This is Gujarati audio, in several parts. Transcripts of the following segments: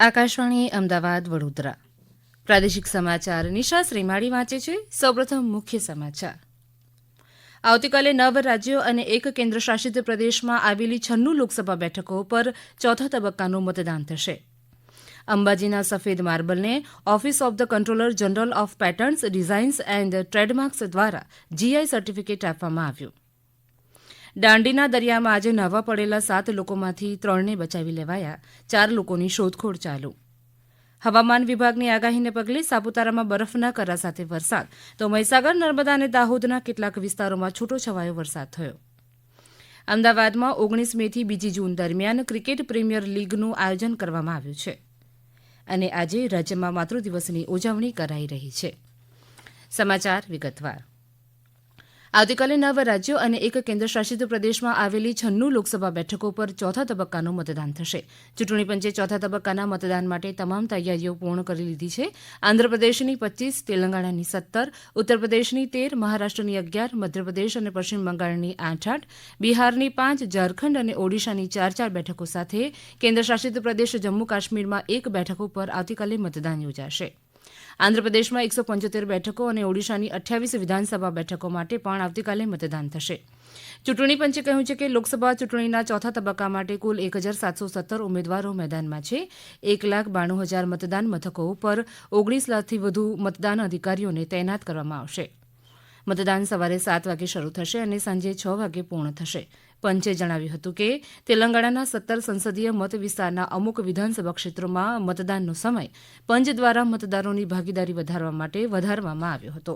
આકાશવાણી અમદાવાદ વડોદરા પ્રાદેશિક સમાચાર નિશા શ્રીમાળી વાંચે છે. સૌપ્રથમ મુખ્ય સમાચાર. આવતીકાલે 9 રાજ્યો અને 1 કેન્દ્રશાસિત પ્રદેશમાં આવેલી 96 લોકસભા બેઠકો પર ચોથા તબક્કાનું મતદાન થશે. અંબાજીના સફેદ માર્બલને office of the controller general of patterns designs and trademarks દ્વારા જીઆઈ સર્ટિફિકેટ આપવામાં આવ્યું. દાંડીના દરિયામાં આજે નહાવા પડેલા 7 લોકોમાંથી 3ને બચાવી લેવાયા. 4 લોકોની શોધખોળ ચાલુ. હવામાન વિભાગની આગાહીને પગલે સાપુતારામાં બરફના કરા સાથે વરસાદ, તો મહીસાગર, નર્મદા અને દાહોદના કેટલાક વિસ્તારોમાં છૂટોછવાયો વરસાદ થયો. અમદાવાદમાં 19 મેથી 2 જૂન દરમિયાન ક્રિકેટ પ્રીમિયર લીગનું આયોજન કરવામાં આવ્યું છે. અને આજે રાજ્યમાં માતૃદિવસની ઉજવણી કરાઈ રહી છે. સમાચાર વિગતવાર. આવતીકાલે 9 રાજ્યો અને 1 કેન્દ્રશાસિત પ્રદેશમાં આવેલી 96 લોકસભા બેઠકો પર ચોથા તબક્કાનું મતદાન થશે. ચૂંટણી પંચે ચોથા તબક્કાના મતદાન માટે તમામ તૈયારીઓ પૂર્ણ કરી લીધી છે. આંધ્રપ્રદેશની 25, તેલંગાણાની 17, ઉત્તરપ્રદેશની 13, મહારાષ્ટ્રની 11, મધ્યપ્રદેશ અને પશ્ચિમ બંગાળની 8, બિહારની 5, ઝારખંડ અને ઓડિશાની 4 બેઠકો સાથે કેન્દ્રશાસિત પ્રદેશ જમ્મુ કાશ્મીરમાં 1 બેઠક ઉપર આવતીકાલે મતદાન યોજાશે. આંધ્રપ્રદેશમાં 175 બેઠકો અને ઓડિશાની 28 વિધાનસભા બેઠકો માટે પણ આવતીકાલે મતદાન થશે. ચૂંટણી પંચે કહ્યું છે કે લોકસભા ચૂંટણીના ચોથા તબક્કા માટે કુલ 1717 ઉમેદવારો મેદાનમાં છે. 1,92,000 મતદાન મથકો ઉપર 19 લાખથી વધુ મતદાન અધિકારીઓને તૈનાત કરવામાં આવશે. મતદાન સવારે 7 વાગે શરૂ થશે અને સાંજે 6 વાગે પૂર્ણ થશે. પંચે જણાવ્યું હતું કે તેલંગાણાના 17 સંસદીય મત વિસ્તારના અમુક વિધાનસભા ક્ષેત્રોમાં મતદાનનો સમય પંચ દ્વારા મતદારોની ભાગીદારી વધારવા માટે વધારવામાં આવ્યો હતો.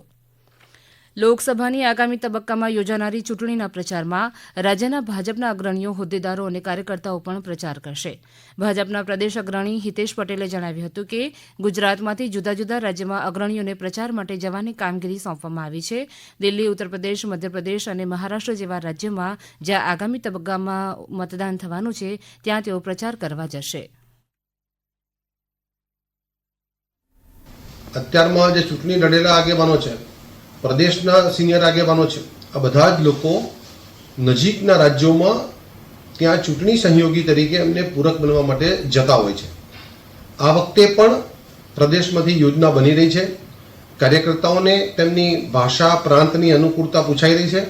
લોકસભાની આગામી તબક્કામાં યોજાનારી ચૂંટણીના પ્રચારમાં રાજ્યના ભાજપના અગ્રણીઓ, હોદ્દેદારો અને કાર્યકર્તાઓ પણ પ્રચાર કરશે. ભાજપના પ્રદેશ અગ્રણી હિતેશ પટેલે જણાવ્યું હતું કે ગુજરાતમાંથી જુદા જુદા રાજ્યમાં અગ્રણીઓને પ્રચાર માટે જવાની કામગીરી સોંપવામાં આવી છે. દિલ્હી, ઉત્તરપ્રદેશ, મધ્યપ્રદેશ અને મહારાષ્ટ્ર જેવા રાજ્યોમાં જ્યાં આગામી તબક્કામાં મતદાન થવાનું છે ત્યાં તેઓ પ્રચાર કરવા જશે. અત્યારમાં જે ચૂંટણી લડેલા આગેવાનો છે, પ્રદેશના સિનિયર આગેવાનો છે, આ બધા જ લોકો નજીકના રાજ્યોમાં ત્યાં ચૂંટણી સહયોગી તરીકે એમને પૂરક બનવા માટે જતા હોય છે. આ વખતે પણ પ્રદેશમાંથી યોજના બની રહી છે. કાર્યકર્તાઓને તેમની ભાષા, પ્રાંતની અનુકૂળતા પૂછાઈ રહી છે.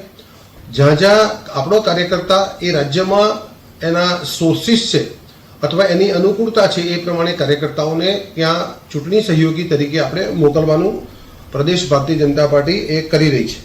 જ્યાં જ્યાં આપણો કાર્યકર્તા એ રાજ્યમાં એના સોર્સિસ છે અથવા એની અનુકૂળતા છે એ પ્રમાણે કાર્યકર્તાઓને ત્યાં ચૂંટણી સહયોગી તરીકે આપણે મોકલવાનું પ્રદેશ ભારતીય જનતા પાર્ટી એ કરી રહી છે.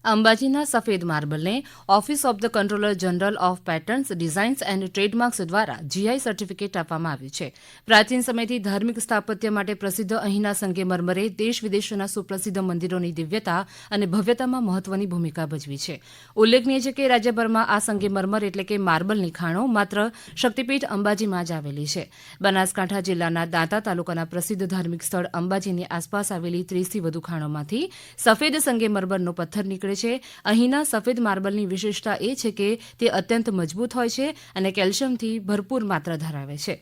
અંબાજીના સફેદ માર્બલને office of the controller general of patterns designs and trademarks દ્વારા જીઆઈ સર્ટિફિકેટ આપવામાં આવ્યું છે. પ્રાચીન સમયથી ધાર્મિક સ્થાપત્ય માટે પ્રસિદ્ધ અહીંના સંગેમરમરે દેશ વિદેશના સુપ્રસિદ્ધ મંદિરોની દિવ્યતા અને ભવ્યતામાં મહત્વની ભૂમિકા ભજવી છે. ઉલ્લેખનીય છે કે રાજ્યભરમાં આ સંગેમરમર એટલે કે માર્બલની ખાણો માત્ર શક્તિપીઠ અંબાજીમાં જ આવેલી છે. બનાસકાંઠા જિલ્લાના દાંતા તાલુકાના પ્રસિદ્ધ ધાર્મિક સ્થળ અંબાજીની આસપાસ આવેલી 30થી વધુ ખાણોમાંથી સફેદ સંગેમરમરનો પથ્થર નીકળે છે. અહીંના સફેદ માર્બલની વિશેષતા એ છે કે તે અત્યંત મજબૂત હોય છે અને કેલ્શિયમથી ભરપૂર માત્રા ધરાવે છે.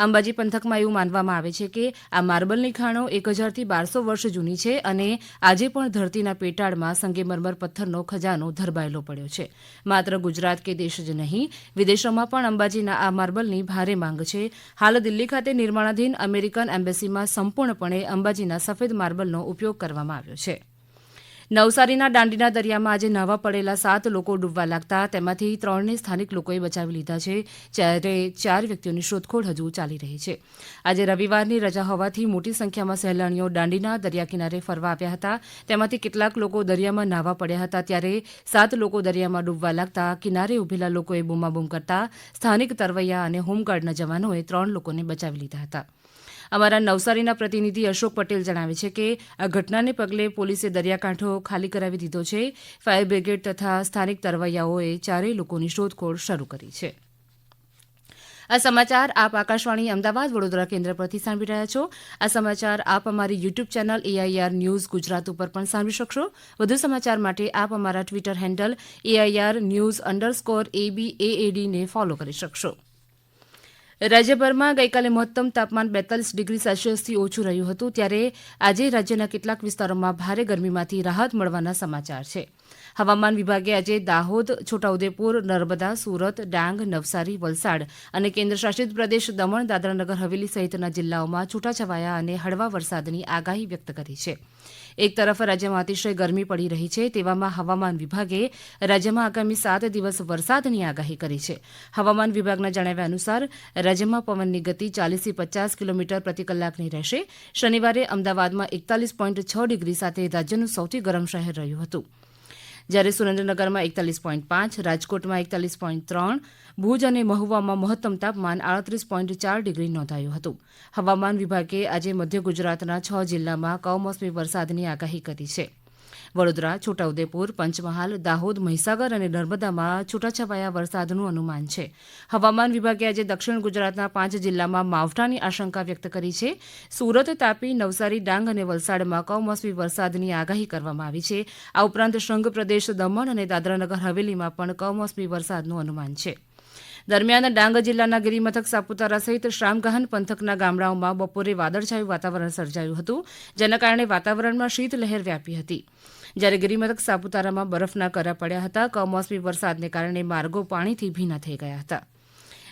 અંબાજી પંથકમાં એવું માનવામાં આવે છે કે આ માર્બલની ખાણો 1000થી 1200 વર્ષ જૂની છે અને આજે પણ ધરતીના પેટાળમાં સંગેમરમર પથ્થરનો ખજાનો ધરબાયેલો પડ્યો છે. માત્ર ગુજરાત કે દેશ જ નહીં, વિદેશોમાં પણ અંબાજીના આ માર્બલની ભારે માંગ છે. હાલ દિલ્હી ખાતે નિર્માણાધીન અમેરિકન એમ્બેસીમાં સંપૂર્ણપણે અંબાજીના સફેદ માર્બલનો ઉપયોગ કરવામાં આવ્યો છે. નવસારીના દાંડીના દરિયામાં આજે નહાવા પડેલા 7 લોકો ડૂબવા લાગતા તેમાંથી 3ને સ્થાનિક લોકોએ બચાવી લીધા છે, જ્યારે 4 વ્યક્તિઓની શોધખોળ હજુ ચાલી રહી છે. આજે રવિવારની રજા હોવાથી મોટી સંખ્યામાં સહેલાણીઓ દાંડીના દરિયા કિનારે ફરવા આવ્યા હતા. તેમાંથી કેટલાક લોકો દરિયામાં નહાવા પડ્યા હતા, ત્યારે 7 લોકો દરિયામાં ડૂબવા લાગતા કિનારે ઉભેલા લોકોએ બૂમાબૂમ કરતા સ્થાનિક તરવૈયા અને હોમગાર્ડના જવાનોએ 3 લોકોને બચાવી લીધા હતા. અમારા નવસારીના પ્રતિનિધિ અશોક પટેલ જણાવે છે કે આ ઘટનાને પગલે પોલીસે દરિયાકાંઠો ખાલી કરાવી દીધો છે. ફાયર બ્રિગેડ તથા સ્થાનિક તરવૈયાઓએ 4 લોકોની શોધખોળ શરૂ કરી છે. આ સમાચાર આપ આકાશવાણી અમદાવાદ વડોદરા કેન્દ્ર પરથી સાંભળી રહ્યા છો. આ સમાચાર આપ અમારી YouTube channel AIR news Gujarat ઉપર પણ સાંભળી શકશો. વધુ સમાચાર માટે આપ અમારા ટ્વિટર હેન્ડલ AIR_news_ABAAD ને ફોલો કરી શકશો. રાજ્યભરમાં ગઈકાલે મહત્તમ તાપમાન 42 ડિગ્રી સેલ્સિયસથી ઓછું રહ્યું હતું, ત્યારે આજે રાજ્યના કેટલાક વિસ્તારોમાં ભારે ગરમીમાંથી રાહત મળવાના સમાચાર છે. હવામાન વિભાગે આજે દાહોદ, છોટાઉદેપુર, નર્મદા, સુરત, ડાંગ, નવસારી, વલસાડ અને કેન્દ્રશાસિત પ્રદેશ દમણ, દાદરાનગર હવેલી સહિતના જિલ્લાઓમાં છૂટાછવાયા અને હળવા વરસાદની આગાહી વ્યક્ત કરી છે. એક તરફ રાજ્યમાં અતિશય ગરમી પડી રહી છે, તેવામાં હવામાન વિભાગે રાજ્યમાં આગામી 7 દિવસ વરસાદની આગાહી કરી છે. હવામાન વિભાગના જણાવ્યા અનુસાર રાજ્યમાં પવનની ગતિ 40થી 50 કિલોમીટર પ્રતિ કલાકની રહેશે. શનિવારે અમદાવાદમાં 41.6 ડિગ્રી સાથે રાજ્યનું સૌથી ગરમ શહેર રહ્યું હતું, જ્યારે સુરેન્દ્રનગરમાં 41.5, રાજકોટમાં 41.3, ભુજ અને મહુવામાં મહત્તમ તાપમાન 38.4 ડિગ્રી નોંધાયું હતું. હવામાન વિભાગે આજે મધ્ય ગુજરાતના 6 જિલ્લામાં કમોસમી વરસાદની આગાહી કરી છે. વડોદરા, છોટાઉદેપુર, પંચમહાલ, દાહોદ, મહીસાગર અને નર્મદામાં છૂટાછવાયા વરસાદનું અનુમાન છે. હવામાન વિભાગે આજે દક્ષિણ ગુજરાતના 5 જિલ્લામાં માવઠાની આશંકા વ્યક્ત કરી છે. સુરત, તાપી, નવસારી, ડાંગ અને વલસાડમાં કમોસમી વરસાદની આગાહી કરવામાં આવી છે. આ ઉપરાંત સંઘ પ્રદેશ દમણ અને દાદરાનગર હવેલીમાં પણ કમોસમી વરસાદનું અનુમાન છે. દરમિયાન ડાંગ જિલ્લાના ગિરિમથક સાપુતારા સહિત શ્રામગહન પંથકના ગામડાઓમાં બપોરે વાદળછાયું વાતાવરણ સર્જાયું હતું, જેના કારણે વાતાવરણમાં શીતલહેર વ્યાપી હતી. જ્યારે ગિરિમથક સાપુતારામાં બરફના કરા પડ્યા હતા. કમોસમી વરસાદને કારણે માર્ગો પાણીથી ભીના થઈ ગયા હતા.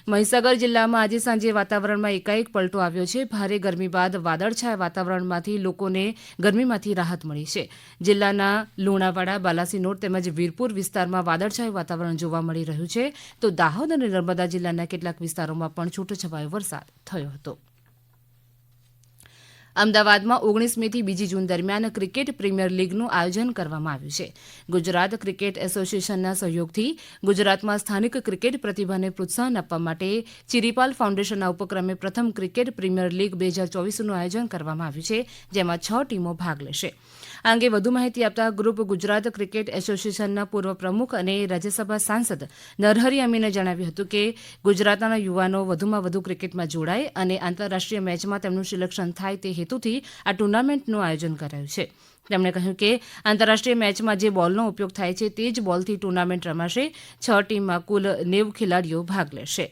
મહીસાગર જિલ્લામાં આજે સાંજે વાતાવરણમાં એકાએક પલટો આવ્યો છે. ભારે ગરમી બાદ વાદળછાયા વાતાવરણમાંથી લોકોને ગરમીમાંથી રાહત મળી છે. જિલ્લાના લુણાવાડા, બાલાસિનોર તેમજ વીરપુર વિસ્તારમાં વાદળછાયું વાતાવરણ જોવા મળી રહ્યું છે, તો દાહોદ અને નર્મદા જિલ્લાના કેટલાક વિસ્તારોમાં પણ છૂટોછવાયો વરસાદ થયો હતો. અમદાવાદમાં 19 મી થી 2 જૂન દરમિયાન ક્રિકેટ પ્રીમિયર લીગનું આયોજન કરવામાં આવ્યું છે. ગુજરાત ક્રિકેટ એસોસિએશનના સહયોગથી ગુજરાતમાં સ્થાનિક ક્રિકેટ પ્રતિભાને પ્રોત્સાહન આપવા માટે ચિરીપાલ ફાઉન્ડેશનના ઉપક્રમે પ્રથમ ક્રિકેટ પ્રીમિયર લીગ 2024નું આયોજન કરવામાં આવ્યું છે, જેમાં 6 ટીમો ભાગ લેશે. આ અંગે વધુ માહિતી આપતા ગ્રુપ ગુજરાત ક્રિકેટ એસોસિએશનના પૂર્વ પ્રમુખ અને રાજ્યસભા સાંસદ નરહરી અમીને જણાવ્યું હતું કે ગુજરાતના યુવાનો વધુમાં વધુ ક્રિકેટમાં જોડાય અને આંતરરાષ્ટ્રીય મેચમાં તેમનું સિલેક્શન થાય તે હેતુથી આ ટુર્નામેન્ટનું આયોજન કરાયું છે. તેમણે કહ્યું કે આંતરરાષ્ટ્રીય મેચમાં જે બોલનો ઉપયોગ થાય છે તે જ બોલથી ટુર્નામેન્ટ રમાશે. 6 ટીમમાં કુલ 90 ખેલાડીઓ ભાગ લેશે.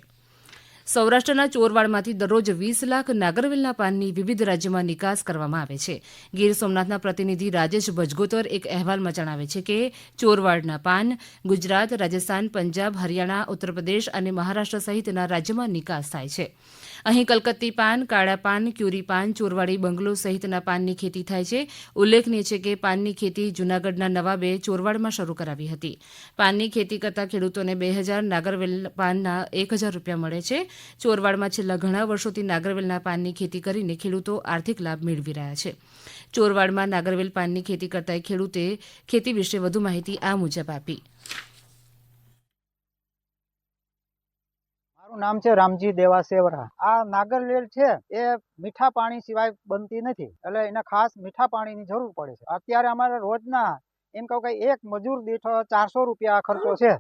સૌરાષ્ટ્રના ચોરવાડમાંથી દરરોજ 20 લાખ નાગરવેલના પાનની વિવિધ રાજ્યોમાં નિકાસ કરવામાં આવે છે. ગીર સોમનાથના પ્રતિનિધિ રાજેશ ભજગોતર એક અહેવાલમાં જણાવે છે કે ચોરવાડના પાન ગુજરાત, રાજસ્થાન, પંજાબ, હરિયાણા, ઉત્તરપ્રદેશ અને મહારાષ્ટ્ર સહિતના રાજ્યોમાં નિકાસ થાય છે. અહીં કલકત્તી પાન, કાળા પાન, ક્યુરી પાન, ચોરવાડી બંગલો સહિતના પાનની ખેતી થાય છે. ઉલ્લેખનીય છે કે પાનની ખેતી જૂનાગઢના નવાબે ચોરવાડમાં શરૂ કરાવી હતી. પાનની ખેતી કરતા ખેડૂતોને 2000, નાગરવેલ પાનના 1000 રૂપિયા મળે છે. ચોરવાડમાં છેલ્લા ઘણા વર્ષોથી નાગરવેલના પાનની ખેતી કરીને ખેડૂતો આર્થિક લાભ મેળવી રહ્યા છે. ચોરવાડમાં નાગરવેલ પાનની ખેતી કરતા ખેડૂતે ખેતી વિશે વધુ માહિતી આ મુજબ આપી. મારું નામ છે રામજી દેવા સેવરા. આ નાગરવેલ છે એ મીઠા પાણી સિવાય બનતી નથી, એટલે એને ખાસ મીઠા પાણીની જરૂર પડે છે. અત્યારે અમારે રોજના એમ કહું કે એક મજૂર દીઠ 400 રૂપિયા ખર્ચો છે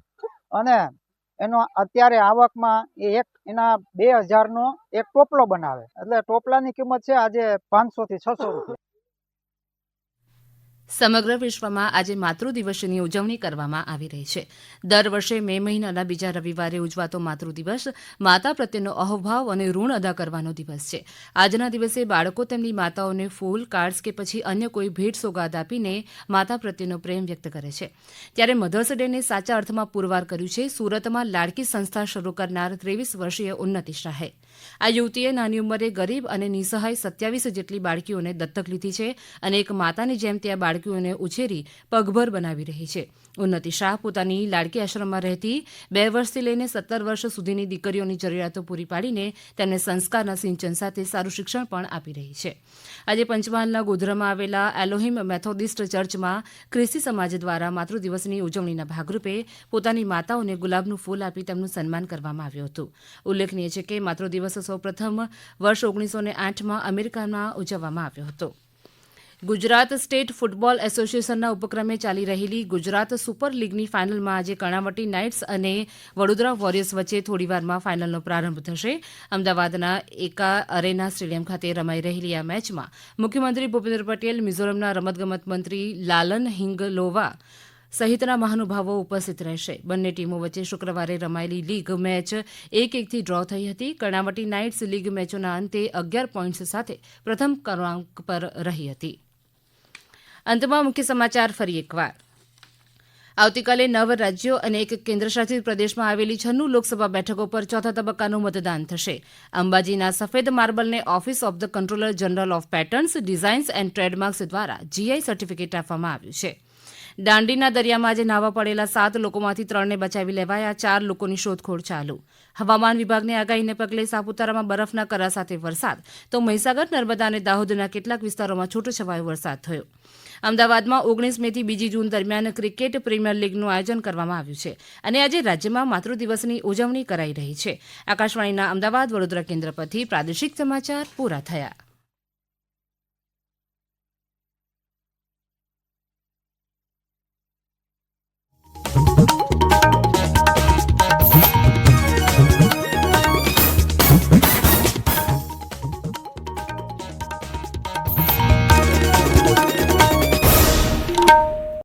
અને એનો અત્યારે આવકમાં એના 2000નો એક ટોપલો બનાવે, એટલે ટોપલાની કિંમત છે આજે 500 થી 600 રૂપિયા. સમગ્ર વિશ્વમાં આજે માતૃ દિવસની ઉજવણી કરવામાં આવી રહી છે. દર વર્ષે મે મહિનાના બીજા રવિવારે ઉજવાતો માતૃ દિવસ માતા પ્રત્યેનો અહોભાવ અને ઋણ અદા કરવાનો દિવસ છે. આજના દિવસે બાળકો તેમની માતાઓને ફૂલ, કાર્ડ્સ કે પછી અન્ય કોઈ ભેટ સોગાદ આપીને માતા પ્રત્યેનો પ્રેમ વ્યક્ત કરે છે. ત્યારે મધર્સ ડેને સાચા અર્થમાં પુરવાર કર્યું છે સુરતમાં લાડકી સંસ્થા શરૂ કરનાર 23 વર્ષીય ઉન્નતિ શાહે. આ યુવતીએ નાની ઉંમરે ગરીબ અને નિસહાય 27 જેટલી બાળકીઓને દત્તક લીધી છે અને એક માતાની જેમ ત્યાં બાળકીઓને ઉછેરી પગભર બનાવી રહી છે. ઉન્નતિ શાહ પોતાની લાડકી આશ્રમમાં રહેતી 2 વર્ષથી લઈને 17 વર્ષ સુધીની દીકરીઓની જરૂરિયાતો પૂરી પાડીને તેમને સંસ્કારના સિંચન સાથે સારું શિક્ષણ પણ આપી રહી છે. આજે પંચમહાલના ગોધરામાં આવેલા એલોહિમ મેથોડિસ્ટ ચર્ચમાં ખ્રિસ્તી સમાજ દ્વારા માતૃ દિવસની ઉજવણીના ભાગરૂપે પોતાની માતાઓને ગુલાબનું ફૂલ આપી તેમનું સન્માન કરવામાં આવ્યું હતું. ઉલ્લેખનીય છે કે માતૃ દિવસ સૌપ્રથમ વર્ષ 1908માં અમેરિકામાં ઉજવવામાં આવ્યો હતો. ગુજરાત સ્ટેટ ફૂટબોલ એસોસિએશનના ઉપક્રમે ચાલી રહેલી ગુજરાત સુપર લીગની ફાઇનલમાં આજે કર્ણાવટી નાઇટ્સ અને વડોદરા વોરિયર્સ વચ્ચે થોડીવારમાં ફાઇનલનો પ્રારંભ થશે. અમદાવાદના એકા અરેના સ્ટેડિયમ ખાતે રમાઈ રહેલી આ મેચમાં મુખ્યમંત્રી ભૂપેન્દ્ર પટેલ, મિઝોરમના રમતગમત મંત્રી લાલન હિંગલોવા સહિતના મહાનુભાવો ઉપસ્થિત રહેશે. બંને ટીમો વચ્ચે શુક્રવારે રમાયેલી લીગ મેચ 1-1થી ડ્રો થઈ હતી. કર્ણાવટી નાઇટ્સ લીગ મેચોના અંતે 11 પોઈન્ટ્સ સાથે પ્રથમ ક્રમાંક પર રહી હતી. અંતમાં મુખ્ય સમાચાર ફરી એકવાર. આવતીકાલે 9 રાજ્યો અને 1 કેન્દ્રશાસિત પ્રદેશમાં આવેલી 96 લોકસભા બેઠકો પર ચોથા તબક્કાનું મતદાન થશે. અંબાજીના સફેદ માર્બલને office of the controller general of patterns, designs and trademarks દ્વારા GI સર્ટિફિકેટ આપવામાં આવ્યું છે. દાંડીના દરિયામાં આજે નાહવા પડેલા 7 લોકોમાંથી 3ને બચાવી લેવાયા, 4 લોકોની શોધખોળ ચાલુ. હવામાન વિભાગની આગાહીને પગલે સાપુતારામાં બરફના કરા સાથે વરસાદ, તો મહીસાગર, નર્મદા અને દાહોદના કેટલાક વિસ્તારોમાં છૂટોછવાયો વરસાદ થયો. અમદાવાદમાં 19 મેથી 2 જૂન દરમિયાન ક્રિકેટ પ્રીમિયર લીગનું આયોજન કરવામાં આવ્યું છે અને આજે રાજ્યમાં માતૃદિવસની ઉજવણી કરાઈ રહી છે. આકાશવાણીના અમદાવાદ વડોદરા કેન્દ્ર પરથી પ્રાદેશિક સમાચાર પૂરા થયા.